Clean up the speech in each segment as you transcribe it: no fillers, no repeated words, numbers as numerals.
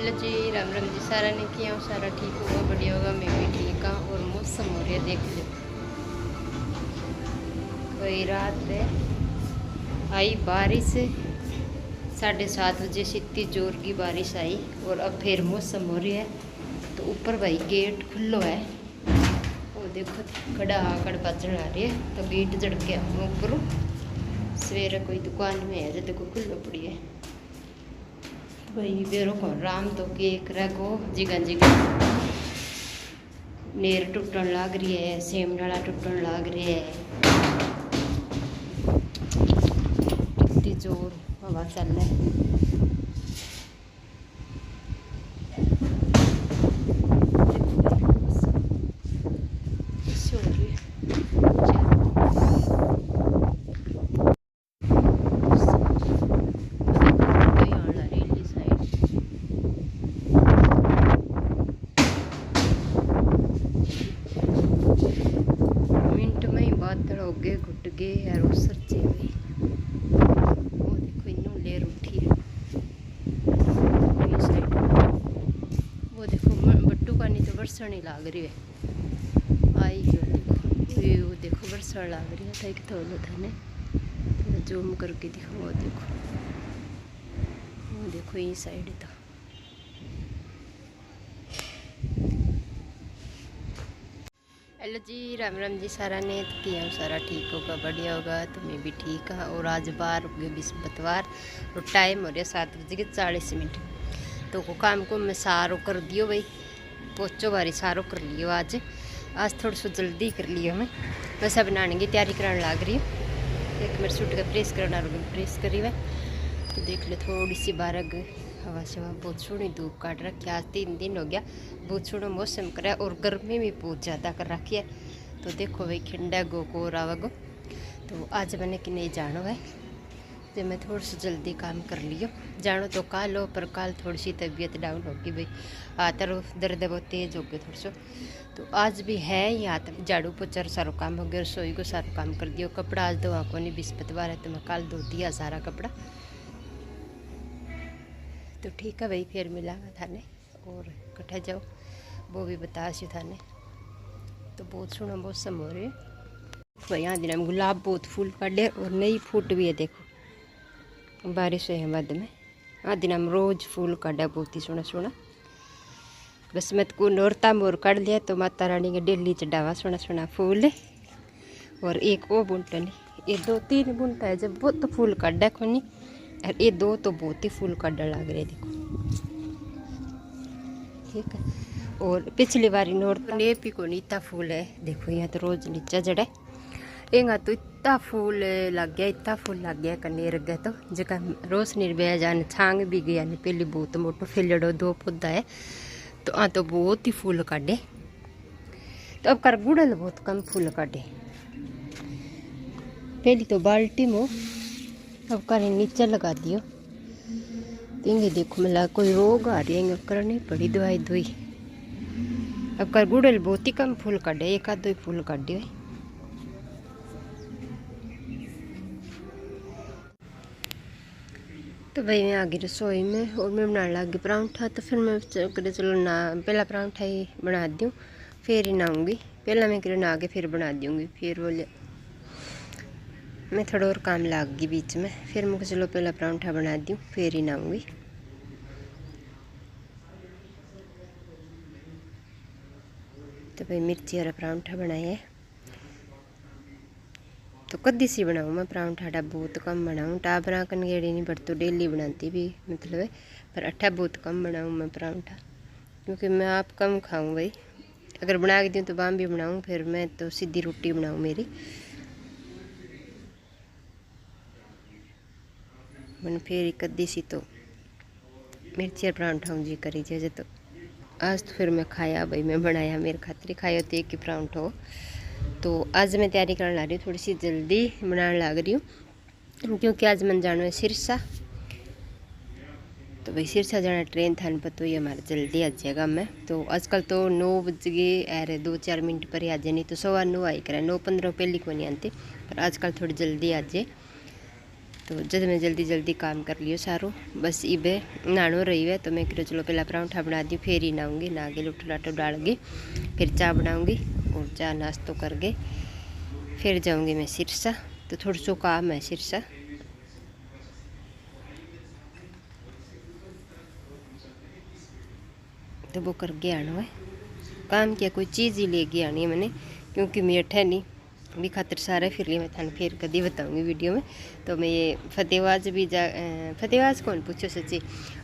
Hello जी, राम राम जी। सारा ने किया सारा ठीक होगा, बढ़िया होगा, मैं भी ठीक हाँ। और मौसम हो रहा है, देख लो। कोई रात है आई बारिश, 7:30 बजे से इतनी जोर की बारिश आई और अब फिर मौसम हो रही है। तो ऊपर भाई गेट खुल्लो है, वो देखो खड़ा आकड़ बजन आ रही है। तो गेट जड़ के आऊँ ऊपर। सवेरे कोई दुकान में है जो देखो खुल्लो पड़ी है भाई। बेरो को राम तो केक रखो जिगा जिगा नेर टूटन लग रही है, सेम डाला टूटन लग रही है। इतनी जोर हवा चल रहा है। बादल हो गए, घुट गए यार, उस सरचे हुए। वो देखो इन्हों लेर उठी है साइड। वो देखो बट्टू पानी तो बरसने लाग रही है। आई गयो देखो, वो देखो बरसण लाग रही है। था एक थोड़ा था ने थोड़ा जूम करके दिखाओ। वो देखो ये साइड था। हेलो जी, राम राम जी। सारा ने किया सारा ठीक होगा, बढ़िया होगा, तो मैं भी ठीक हाँ। और आज बार हो गए बृहस्पतिवार और टाइम हो रहा 7:40। तो को काम को मैं सारो कर दियो भाई, पोचो बारी सारो कर लियो। आज थोड़ा सा जल्दी कर लियो मैं। बस अब बनाने की तैयारी कराने लग रही हूँ। एक मेरे सूट का प्रेस करना, प्रेस करी हुआ। तो देख लो थोड़ी सी बारह हवा शवा बहुत सोहनी धूप काट रखी। आज 3 दिन हो गया, बहुत सोहना मौसम करे और गर्मी भी बहुत ज़्यादा कर रखी है। तो देखो भाई खिंडा गो को रावगो। तो आज मैंने कि नहीं जानो है, तो मैं थोड़ा सा जल्दी काम कर लियो। जानो तो काल हो, पर काल थोड़ी सी तबीयत डाउन होगी भाई। हाथ दर्द बहुत तेज हो गए थोड़ा सा। तो आज भी है ही हाथ झाड़ू पोछा सारो काम हो गया, रसोई को सारो काम कर दियो। कपड़ा आज धोआ को नहीं, बृहस्पतिवार है तो मैं कल धो दिया सारा कपड़ा। तो ठीक है भाई, फिर मिला थाने और कट्ठा जाओ वो भी बता सी थाने। तो बहुत सोहना मौसम हो रहे भाई। यहाँ दिन में गुलाब बहुत फूल काटे और नई फूट भी है। देखो बारिश है बाद में, हाँ दिन में रोज फूल काटा बहुत ही सोहना सोहना। बस मैं को नौरता मोर काट लिया तो माता रानी के डेली चढ़ावा सोहना सोहना फूल। और एक वो बुंटन, ये 2-3 बुंटा है जब बहुत तो फूल काटा कोनी, और ये 2 तो बहुत ही फूल काटने लग रहे। देखो ठीक है। और पिछली बारी नौरता ने भी को इतना फूल है। देखो यहाँ तो रोज नीचा जड़े एंगा तो इतना फूल लग गया, इतना फूल लग गया कनेर गया। तो जगह रोशनी बह जाने छांग भी गया नहीं। पहले बहुत मोटो फिलड़ो 2 पौधा है तो तो बहुत ही फूल काटे। तो अब कर गुड़ल बहुत कम फूल काटे। पहली तो बाल्टी में, अब कर नीचे लगा दियो। तेंगे देखो मिला कोई रोग आ रही है, करनी पड़ी दवाई दुई। अब कर गुड़ल बहुत ही कम फूल काटे, 1-2 ही फूल काटे। तो भाई मैं आ गई रसोई में और मैं बनाने लगी परांठा। तो फिर मैं चलो ना पहला परांठा ही बना दूँ फिर ही नहाऊँगी। पहला मैं करे नहा के फिर बना दूँगी। फिर बोले मैं थोड़ा और काम लग गई बीच में, फिर मुझे चलो पहला परांठा बना दूँ फिर ही नहाऊँगी। तो भाई मिर्ची वाला परांठा बनाया है। तो कद्दी सी बनाऊँ मैं परांठा, बहुत कम बनाऊँ। टाबरा कनगेड़ी नहीं बढ़ तो डेली बनाती भी मतलब है, पर अट्ठा बहुत कम बनाऊँ मैं परांठा, क्योंकि मैं आप कम खाऊँ भाई। अगर बना के दूँ तो बाम भी बनाऊँ, फिर मैं तो सीधी रोटी बनाऊँ मेरी। मैंने फिर कद्दी सी तो मिर्ची परांठा जी करी जे। तो आज तो फिर मैं खाया भाई, मैं बनाया मेरे खातिर खाया तो एक ही परांठा हो। तो आज मैं तैयारी करने लग रही हूँ, थोड़ी सी जल्दी बनाने लग रही हूँ, क्योंकि आज मन जाना है सिरसा। तो भाई सिरसा जाना ट्रेन था पता ही हमारे जल्दी आ जाएगा। मैं तो आजकल तो 9 बज गए अरे 2-4 मिनट पर ही आ जाए, नहीं तो 9:15 आई करे, 9:15 पहली को नहीं आती, पर आजकल थोड़ी जल्दी आ जाए। तो जब मैं जल्दी जल्दी काम कर लियो सारो, बस इबे नहानो रही है। तो मैं करो चलो पहला परांठा बना दी, फिर ही नहाऊँगी, नहा के लुट लाटो डालूँगी, फिर चाय बनाऊँगी और चाय नाश्तो करके फिर जाऊँगी मैं सिरसा। तो थोड़ा सो काम है सिरसा, तो वो करके आना है। काम किया कोई चीज़ ही लेके आनी है मैंने, क्योंकि मेठ है नहीं भी खातर सारे फिर लिए मैं थाने फिर कभी बताऊंगी वीडियो में। तो मैं ये फतेहवाज भी फतेहवाज कौन पूछो सच्ची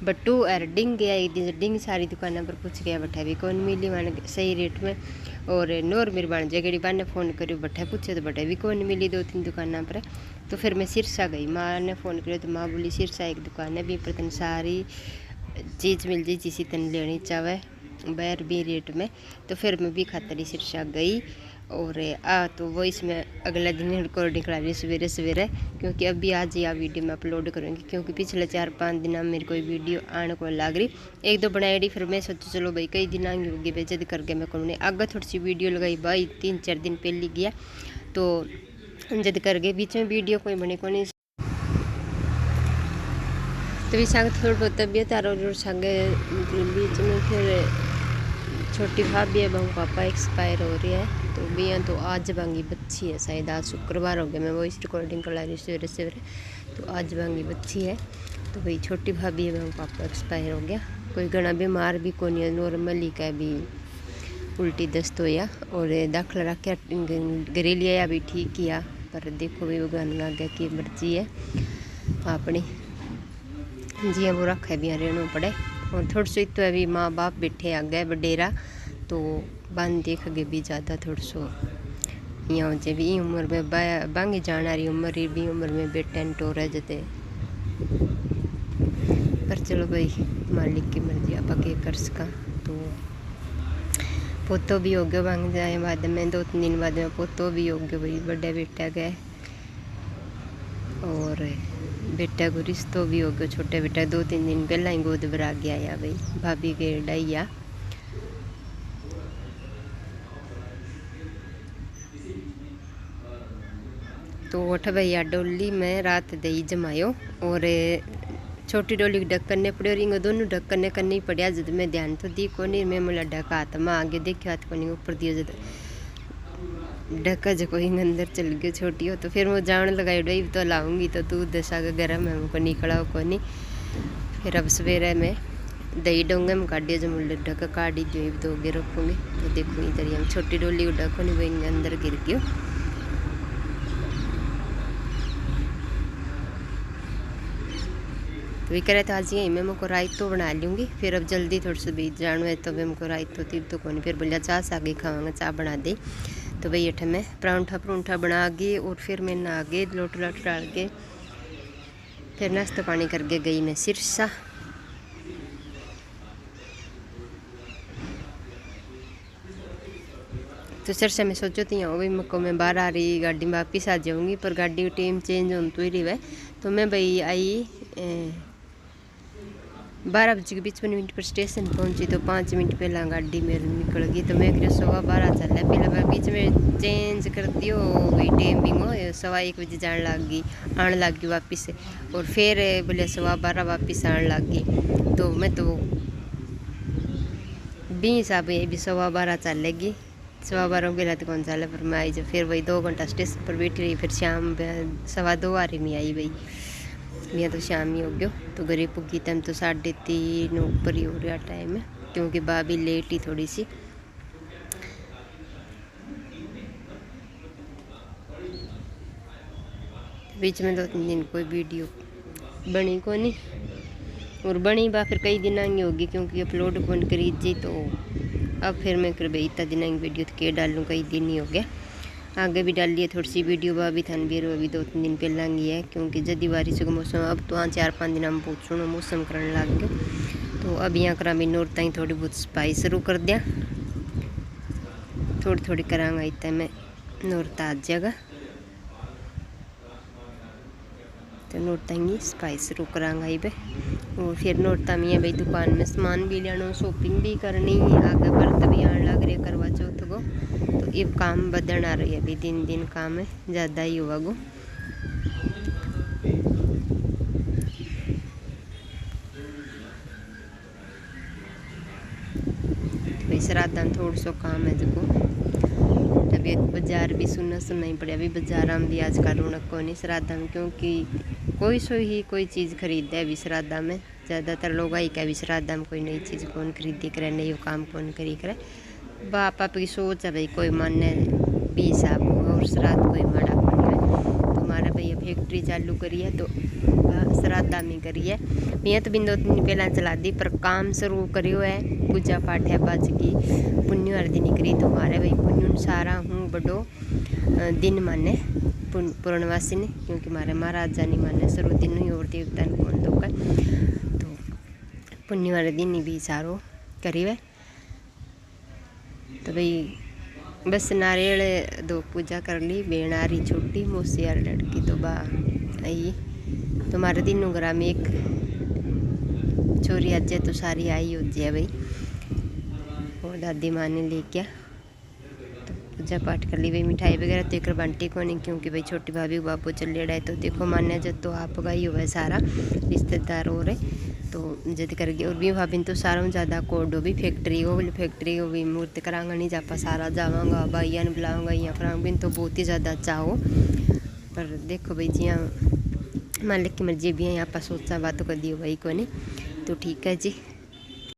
बट्टू और डिंग गया, डिंग सारी दुकानों पर पूछ गया, बट्ठा भी कौन मिली मान सही रेट में। और नूर मेरी बन जगड़ी बन ने फ़ोन करो बट्ठा पूछे तो बट्ठा भी कौन मिली 2-3 दुकानों पर। तो फिर मैं सिरसा गई, माँ ने फ़ोन करो तो माँ बोली सिरसा एक दुकान है भी पर तन सारी चीज़ मिल जाए जिसी तन लेनी चाहे बैर भी रेट में। तो फिर मैं भी खातरी सिरसा गई और तो वो इसमें अगला दिन रिकॉर्डिंग करा रही सवेरे सवेरे, क्योंकि अभी आज या वीडियो मैं अपलोड करूँगी, क्योंकि पिछले 4-5 दिन मेरी कोई वीडियो आने को लग रही, 1-2 बनाई। फिर मैं सोचू चलो भाई कई दिन आएंगे होगी भाई जद करके मैं करूँगी आगे थोड़ी सी वीडियो लगाई भाई 3-4 दिन पहले गया। तो जद करके बीच में वीडियो कोई बने को नहीं। तो भी संग थोड़ा बहुत तबियत और संग बीच में फिर छोटी भाभी है बहू पापा एक्सपायर हो रही है। तो भी तो आज बांगी बच्ची है, शायद आज शुक्रवार हो गया, मैं वॉइस रिकॉर्डिंग करा रही सवेरे सवेरे। तो आज बांगी बच्ची है, तो भाई छोटी भाभी है बहू पापा एक्सपायर हो गया। कोई घना बीमार भी को नहीं, नॉर्मली का भी उल्टी दस्त होया और दाखला रखा घरे लिया अभी ठीक किया। पर देखो भी भगवान आगे की मर्जी है अपनी, जी वो रखे भी रहना पड़े। और थोड़ा सो तो अभी माँ बाप बैठे आ गए बडेरा, तो बन देख गए भी ज़्यादा थोड़ा सो यहाँ जे भी उम्र में बांगी जाना रही उम्र भी उम्र में बेटन टोर है जते। पर चलो भाई मालिक की मर्जी आप के कर सका। तो पोतो भी हो गया बांग जाए बाद में 2-3 दिन बाद में पोतो भी हो गया भाई, बड़े बेटा गए और बेटा को रिश्तो भी हो गया, छोटे बेटा 2-3 दिन पहला ही गोद भरा गया या भाई भाभी के डाइया। तो उठ भैया डोली में रात दही जमायो और छोटी डोली के ढक्कन ने पड़े और इन दोनों ढक्कन ने करनी पड़ा। जब मैं ध्यान तो दी को नहीं, मैं मोला ढका हाथ में आगे देखियो हाथ को नहीं ऊपर दिया, जब ढक्का जो कोई अंदर चल गया छोटी हो। तो फिर मैं जान लगाई डोई तो लाऊंगी तो दूध दशा का गर्म है मुझको नहीं खड़ा को नहीं। फिर अब सवेरे में दही डोंगे में काटियो जो मुझे ढक्का काटी दियो तो आगे रखूँगी। तो देखूँगी तरी हम छोटी डोली को ढक्को नहीं वही अंदर गिर गयो। तो भी करे तो आज यही मैं मुझको रायतो बना लूँगी। फिर अब जल्दी थोड़ा सा बीच जाना है तो भी मुझको रायतो तीर तो कौन फिर बोलिया चाय सागे खावांगा, चाय बना दे। तो भाई अठ मैं परांठा बना गई और फिर मैं नहा गई लोट लाट डाल के फिर नाश्ता पानी करके गई मैं सिरसा। तो सिरसा में सोचो थी यहाँ भाई मुझको मैं बाहर आ रही गाड़ी में वापिस आ जाऊँगी, पर गाड़ी का टाइम चेंज होने तो ही रही है। तो मैं भाई आई 12:55 पर स्टेशन पहुंची। तो 5 मिनट पहला गाड़ी मेरी निकल गई। तो मैं फिर 12:15 चल रहा पहले मैं बीच में चेंज कर दियो भाई टाइमिंग हो 1:15 बजे जान लग गई वापस। और फिर बोले 12:15 वापस आने लग गई। तो मैं तो भी हिसाब है भी 12:15 चलेगी, 12:15 के रात कौन चले। पर मैं आई जब फिर वही 2 घंटा स्टेशन पर बैठी रही, फिर शाम 2:15 आ रही मैं आई भाई मैं तो शाम ही हो गयो। तो गरीब पुगी टाइम तो 3:30 ऊपर ही हो रहा टाइम है, क्योंकि भाभी लेट ही थोड़ी सी। बीच में 2-3 दिन कोई वीडियो बनी को नहीं और बनी बा फिर कई दिन आएंगे होगी, क्योंकि अपलोड कौन करी जी। तो अब फिर मैं कर भाई इतना दिन आएंगे वीडियो तो के डालूँ, कई दिन ही हो गया। आगे भी डाल लिए थोड़ी सी वीडियो भी थान भी अभी 2-3 दिन पहला ही है, क्योंकि जदी बारिश का मौसम अब तो हाँ 4-5 दिन में बहुत सोना मौसम करने लग गया। तो अब यहाँ करा भी नोर ताई थोड़ी बहुत सफाई शुरू कर दिया, थोड़ी करांगा इतना मैं नोर ताज जगह। तो नोरता ही सफाई शुरू करांगा ही और फिर नोरता में भाई दुकान में सामान भी लेना, शॉपिंग भी करनी, आगे व्रत भी आने लग रहे करवा चौथ को। तो ये काम बढ़ना रही है अभी दिन काम है ज़्यादा ही हुआ गो। श्राद्धा में थोड़ा सो काम है जो तबीयत बाजार भी सुनना सुनना ही पड़ा भी बाजार में भी आजकल रौनक को नहीं श्राद्धा में, क्योंकि कोई सो ही कोई चीज़ खरीदे अभी श्राद्धा में। ज़्यादातर लोग आई क्या भी श्राद्धा में कोई नई चीज़ कौन खरीदी करे, नई काम कौन करी करे। बाप आप की सोच है भाई कोई माने भी हिसाब और श्राद्ध कोई माड़ा कौन है। तुम्हारा भैया फैक्ट्री चालू करी है तो श्राद्धा में करी है। मैं तो बिंदु 2 दिन पहला चला दी पर काम शुरू करियो है। पूजा पाठ है बाज की पुण्य हर दिन करी तुम्हारे भाई पुण्य सारा हूँ बड़ो दिन माने पूर्णवासी ने, क्योंकि हमारे महाराजा नहीं माने शुरू दिन ही और देवता ने कौन दो कर तो पुण्य वाले दिन ही भी सारो करीब। तो भाई बस नारियल 2 पूजा कर ली, बेण आ रही छोटी मौसी यार लड़की तो बा आई। तुम्हारे तीनों ग्राह में एक छोरी अज्जे तो सारी आई हो जाए भाई, और दादी माँ ने ले क्या तो पूजा पाठ कर ली भाई। मिठाई वगैरह तो एक बांटी को नहीं, क्योंकि भाई छोटी भाभी बापू चल रहा है तो देखो मान्य जब तो आप का ही हुआ सारा रिश्तेदार हो रहे तो जद करके। और भी भाभी तो सारा ज़्यादा कोड हो भी फैक्ट्री हो भी मूर्ति करांगा नहीं जापा सारा जावांगा भाइया ने बुलाऊंगा यहाँ करांगा भी तो बहुत ही ज़्यादा चाहो। पर देखो भाई जियाँ मालिक की मर्जी भी है यहाँ पर सोचा बातों कर दियो भाई को नहीं तो ठीक है जी।